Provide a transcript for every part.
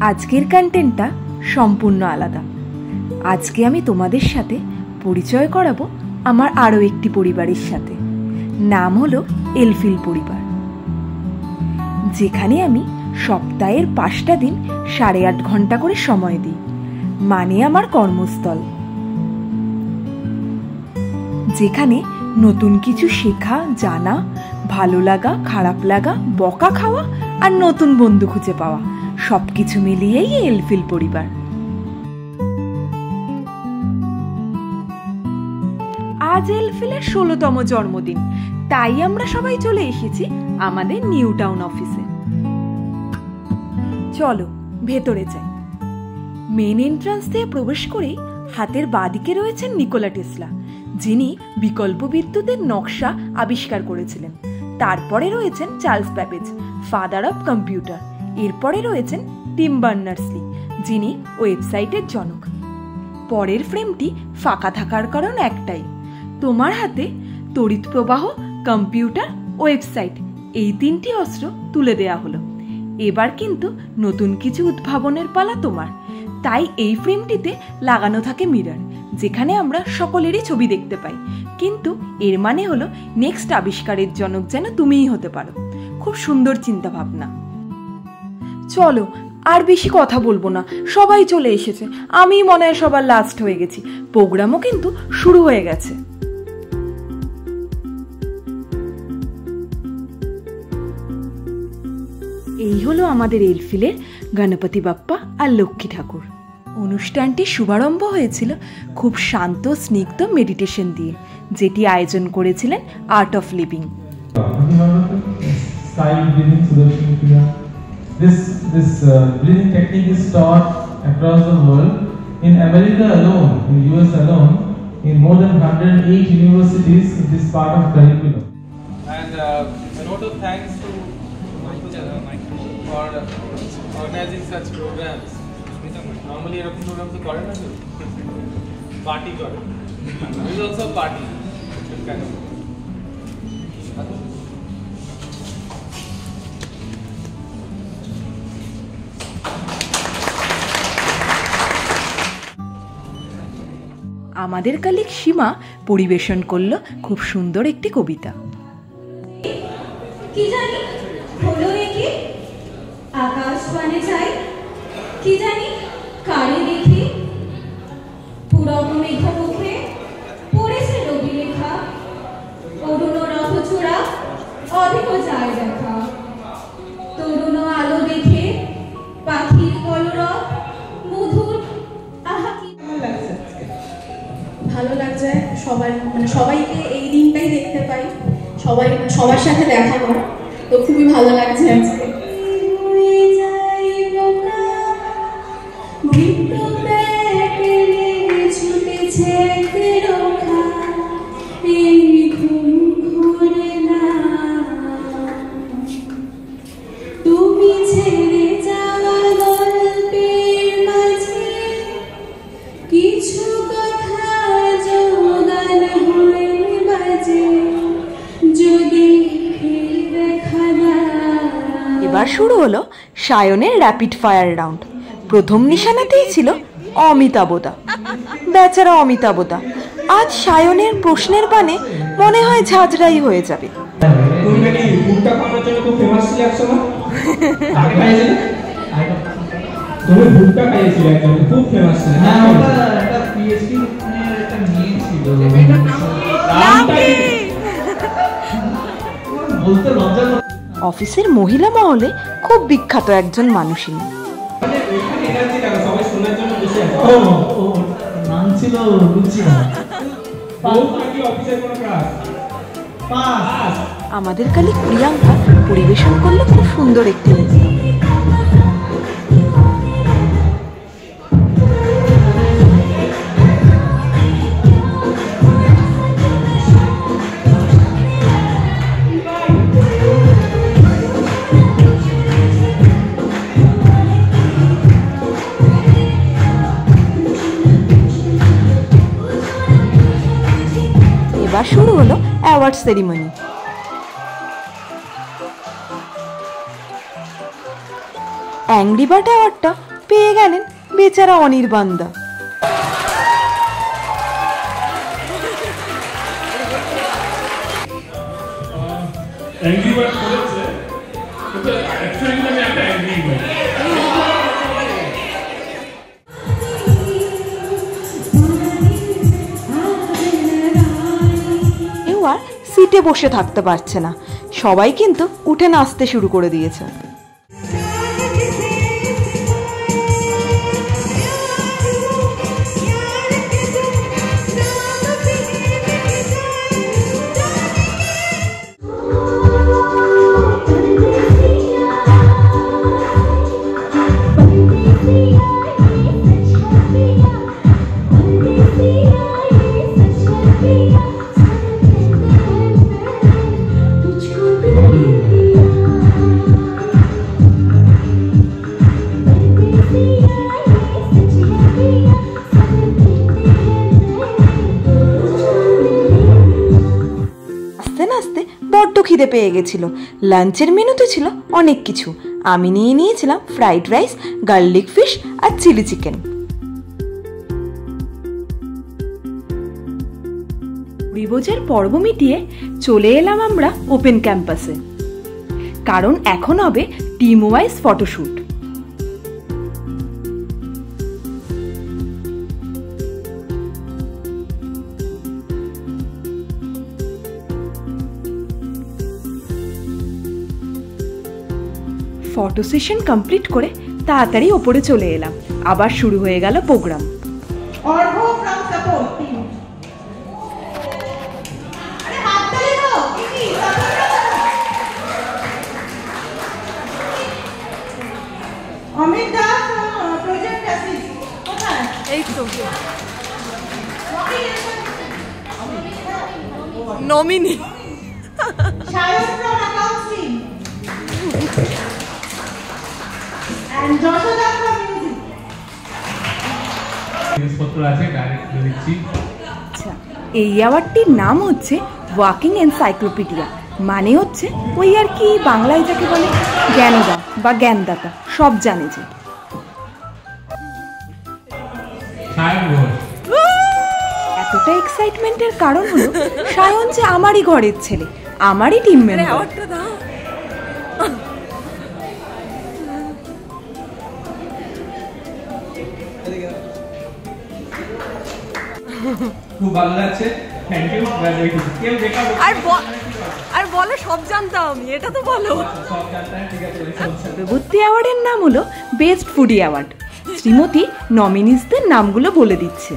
আজকের কন্টেন্টটা সম্পূর্ণ আলাদা। আজকে আমি তোমাদের সাথে পরিচয় করাবো আমার আরও একটি পরিবারের সাথে। নাম হলো এলফিল পরিবার, যেখানে আমি সপ্তাহের 5টা দিন 8.5 ঘন্টা করে সময় দিই, মানে আমার কর্মস্থল, যেখানে নতুন কিছু শেখা, জানা, ভালো লাগা, খারাপ লাগা, বকা খাওয়া আর নতুন বন্ধু খুঁজে পাওয়া সবকিছু মিলিয়েই এলফিল পরিবার। আজ এলফিলের 16তম জন্মদিন, তাই আমরা সবাই চলে এসেছি আমাদের নিউ টাউন অফিসে। চলো ভেতরে যাই। মেন এন্ট্রান্স দিয়ে প্রবেশ করেই হাতের বাঁদিকে রয়েছেন নিকোলা টেসলা, যিনি বিকল্প বিদ্যুতের নকশা আবিষ্কার করেছিলেন। তারপরে রয়েছেন Charles Babbage, father of computer. এরপরে রয়েছেন টিম বার্নার্স-লি, যিনি ওয়েবসাইটের জনক। পরের ফ্রেমটি ফাঁকা থাকার কারণ একটাই, তোমার হাতে তড়িৎ প্রবাহ, কম্পিউটার, ওয়েবসাইট, এই 3টি অস্ত্র তুলে দেয়া হলো। এবার কিন্তু নতুন কিছু উদ্ভাবনের পালা তোমার। তাই এই ফ্রেমটিতে লাগানো থাকে মিরর, যেখানে আমরা সকলেরই ছবি দেখতে পাই। কিন্তু এর মানে হলো নেক্সট আবিষ্কারের জনক যেন তুমিই হতে পারো। খুব সুন্দর চিন্তা ভাবনা। চলো আর বেশি কথা বলবো না, সবাই চলে এসেছে। আমি মনে হয় সবার লাস্ট হয়ে গেছি। প্রোগ্রামও কিন্তু শুরু হয়ে গেছে। এই হলো আমাদের এলফিলের গণপতি বাপ্পা আর লক্ষ্মী ঠাকুর। অনুষ্ঠানটি শুভারম্ভ হয়েছিল খুব শান্ত স্নিগ্ধ মেডিটেশন দিয়ে, যেটি আয়োজন করেছিলেন art of living. This breathing technique is taught across the world. In America alone, in US alone, in more than 108 universities, it is part of curriculum. And a note of thanks to for organizing such programs. Normally, erotic programs are called party. This is also a party. Kind of. আমাদের কালিক সীমা পরিবেশন করলো খুব সুন্দর একটি কবিতা। কি জানি হলো একে আকাশ পানে চাই, কি জানি কারে দেখি পুরব মেঘ মুখে পড়েছে রবি লেখা, অরুণ রথ চূড়া অধিক যায় দেখা, তরুণ আলো দেখে পাখির কলরব মধুর। আহা কি ভালো লাগছে সবাই, মানে সবাইকে এই দিনটাই দেখতে পাই, সবার সাথে দেখা করা, তো খুবই ভালো লাগছে আজকে। এবার শুরু হলো সায়নের র্যাপিড ফায়ার রাউন্ড। প্রথম নিশানাতেই ছিল অমিতাভদা। বেচারা অমিতাভদা, আজ সায়নের প্রশ্নের বানে মনে হয় ঝাঁঝরাই হয়ে যাবে। অফিসের মহিলা মহলে খুব বিখ্যাত একজন মানুষিনী। আমাদের কালী প্রিয়াঙ্কা পরিবেশন করলে খুব সুন্দর একটি নৃত্য। এবার শুরু হলো অ্যাওয়ার্ড সেরিমনি। অ্যাংরি বার্ড অ্যাওয়ার্ডটা পেয়ে গেলেন বেচারা অনির্বাণদা। সিটে বসে থাকতে পারছে না, সবাই কিন্তু উঠে নাচতে শুরু করে দিয়েছে। বড্ড খিদে পেয়ে গেছিল। লাঞ্চের মেনুতে ছিল অনেক কিছু। আমি নিয়ে নিয়েছিলাম ফ্রাইড রাইস, গার্লিক ফিশ আর চিলি চিকেন। রিবোজের পর্ব মিটিয়ে চলে এলাম আমরা ওপেন ক্যাম্পাসে, কারণ এখন হবে team wise photoshoot. Photo session complete করে তাড়াতাড়ি ওপরে চলে এলাম। আবার শুরু হয়ে গেল প্রোগ্রাম। নমিনি এই অ্যাওয়ার্ডটির নাম হচ্ছে ওয়াকিং এনসাইক্লোপিডিয়া, মানে হচ্ছে ওই আর কি বাংলায় যাকে বলে জ্ঞানদা বা জ্ঞানদাতা, সব জানে যে। এতটা এক্সাইটমেন্টের কারণ হলো সায়ন যে আমারই ঘরের ছেলে, আমারই টিম মেম্বার। খুব ভালো লাগছে, থ্যাংক ইউ। আর বলো সব জানতাম আমি, এটা তো বলো সব জানতাম। ঠিক আছে, বিভূতি অ্যাওয়ার্ডের নাম হলো বেস্ট ফুডি অ্যাওয়ার্ড। শ্রীমতী নমিনিসদের নামগুলো বলে দিচ্ছে।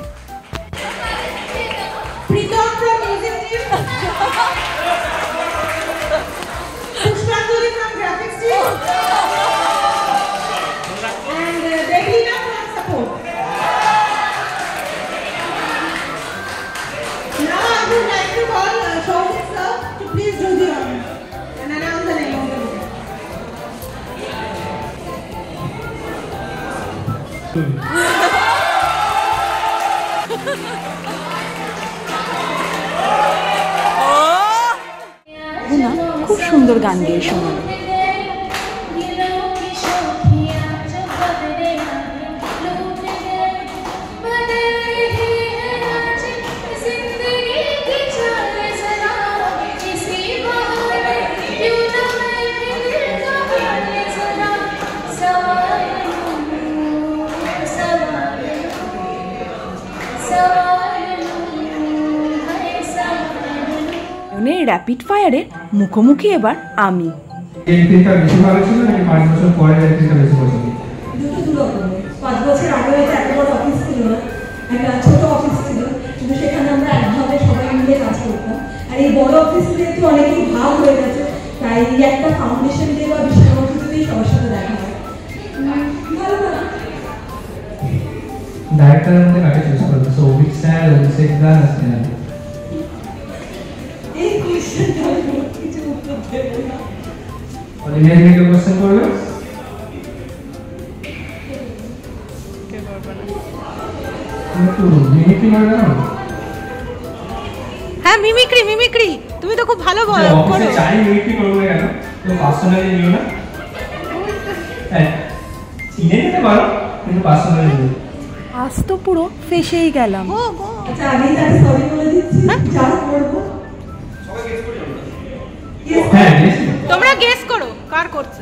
খুব সুন্দর গান গেয়ে শোনালো। র্যাপিড ফায়ারে মুখোমুখি এবার আমি। ডাইরেক্টরের মধ্যে কাকে চুজ করবে? সো অভিক স্যার, অভিষেক দা, হ্যাঁ মিমিক্রি, মিমিক্রি তুমি তো খুব ভালো বলো। চাই মিমিক্রি করবো কেন? তো পার্সোনালি নিও না, চিনে নিতে পারো। কিন্তু পার্সোনালি আজ তো পুরো ফেসেই গেলাম। আচ্ছা আমি তাকে সরি বলে দিচ্ছি, যা করব হ্যাঁ তোমরা গেস করো কার করছে।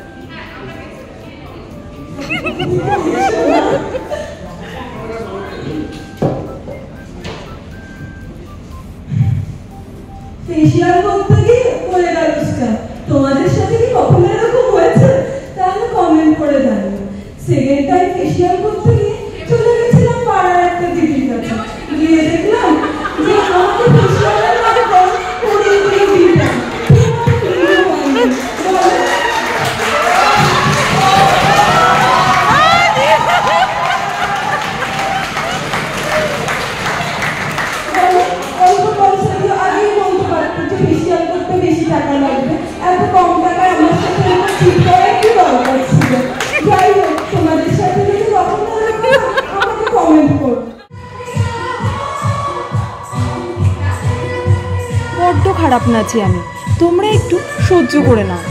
ফেশিয়াল করতে গিয়ে বলে গেলুসকা তোমাদের সাথে কি কখনো এরকম হয়েছে? তাহলে কমেন্ট করে জানিও। সেকেন্ড টাইম ফেশিয়াল করতে গিয়ে চলে গেছিলাম পাড়ার একটা দিদির কাছে, গিয়ে দেখলাম যে আমাকে ফেশিয়ালের নামে করিয়ে দিয়ে দিলাম। অল্প পয়সা দিয়ে আগেই বলতে পারতো যে ফেশিয়াল করতে বেশি টাকা লাগবে, এত কম টাকায় আমার সাথে ঠিক করার কি দরকার ছিল? যাই হোক, তোমাদের সাথে যদি কখনো আমাকে কমেন্ট করো। বড্ড খারাপ নাচি আমি, তোমরা একটু সহ্য করে নাও।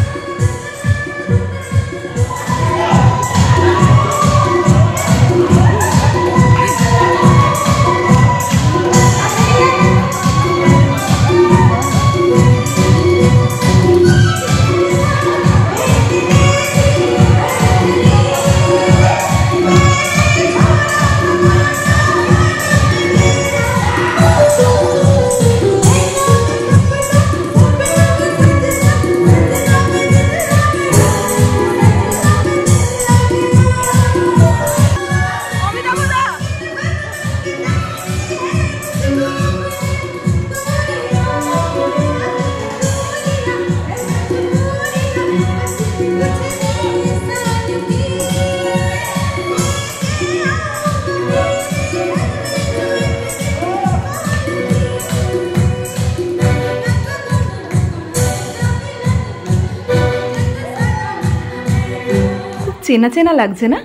চেনা চেনা লাগছে না?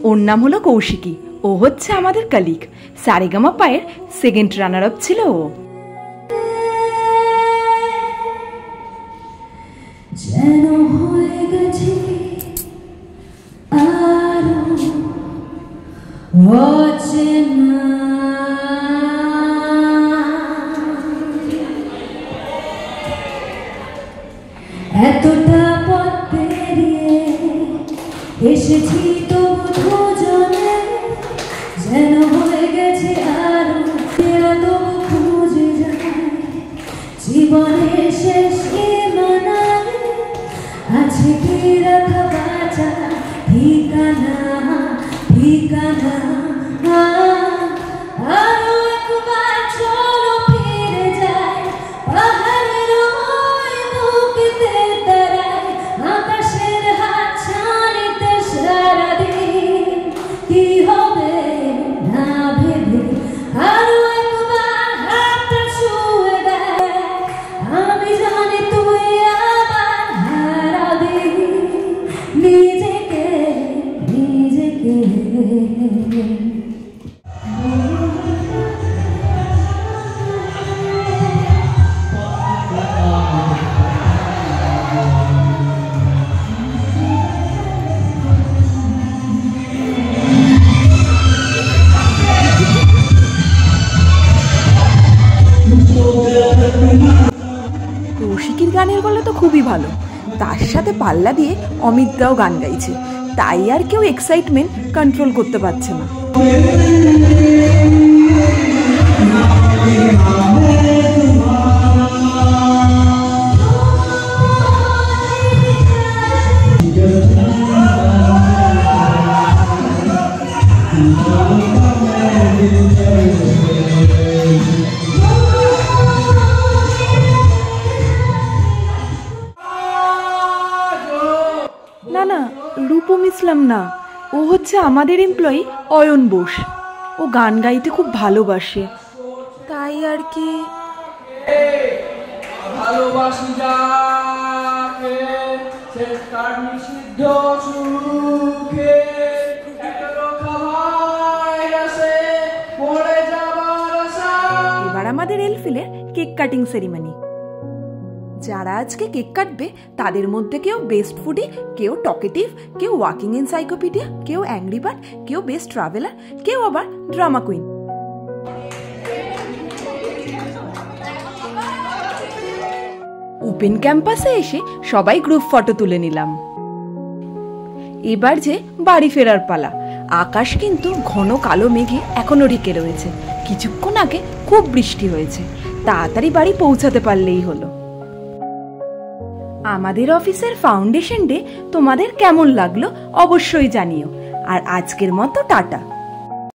ওর নাম হলো কৌশিকী, ও হচ্ছে আমাদের কলিগ। সারেগামা পায়ের সেকেন্ড রানার আপ ছিল ও। যেন হয়ে গেছে আরো অচেনা, এতটা পথ পেরিয়ে এসেছি তবু দুজনে, যেন হয়ে গেছে আরো তবু খুঁজে যায় জীবনের শেষ সীমানায় আছে কি রাখা বাঁচা ঠিকানা ঠিকানা। আরো একবার চলো ফিরে যায় পাহাড়ের ওই বুকেতে দাঁড়ায়, আকাশের হাত ছানিতে সারাদিন কি হবে না ভেবে, আরো একবার হাতটা ছুঁয়ে দেয়, আমি জানি তুই আবার হারাবি নিজেকে নিজেকে। কৌশিকীর গানের গলা তো খুবই ভালো, তার সাথে পাল্লা দিয়ে অমিত দাও গান গাইছে, তাই আর কেউ এক্সাইটমেন্ট কন্ট্রোল করতে পারছে না। না না, রূপম ইসলাম না, ও হচ্ছে আমাদের এমপ্লয়ি অয়ন বোস। ও গান গাইতে খুব ভালোবাসে, তাই আর কি। ভালোবাসি যাকে সে তার নিষিদ্ধ সুখে একরোখা ভাইরাসে পড়ে যাবার আশা। এবার আমাদের এলফিলের কেক কাটিং সেরিমনি। যারা আজকে কেক কাটবে তাদের মধ্যে কেউ বেস্ট ফুডি, কেউ টকেটিভ, কেউ ওয়াকিং এনসাইক্লোপিডিয়া, কেউ অ্যাংরি বার্ড, কেউ বেস্ট ট্রাভেলার, কেউ আবার ড্রামা কুইন। ওপেন ক্যাম্পাসে এসে সবাই গ্রুপ ফটো তুলে নিলাম। এবার যে বাড়ি ফেরার পালা। আকাশ কিন্তু ঘন কালো মেঘে এখনো ঢেকে রয়েছে। কিছুক্ষণ আগে খুব বৃষ্টি হয়েছে, তাড়াতাড়ি বাড়ি পৌঁছাতে পারলেই হলো। আমাদের অফিসের ফাউন্ডেশন ডে তোমাদের কেমন লাগলো অবশ্যই জানিও। আর আজকের মতো টাটা।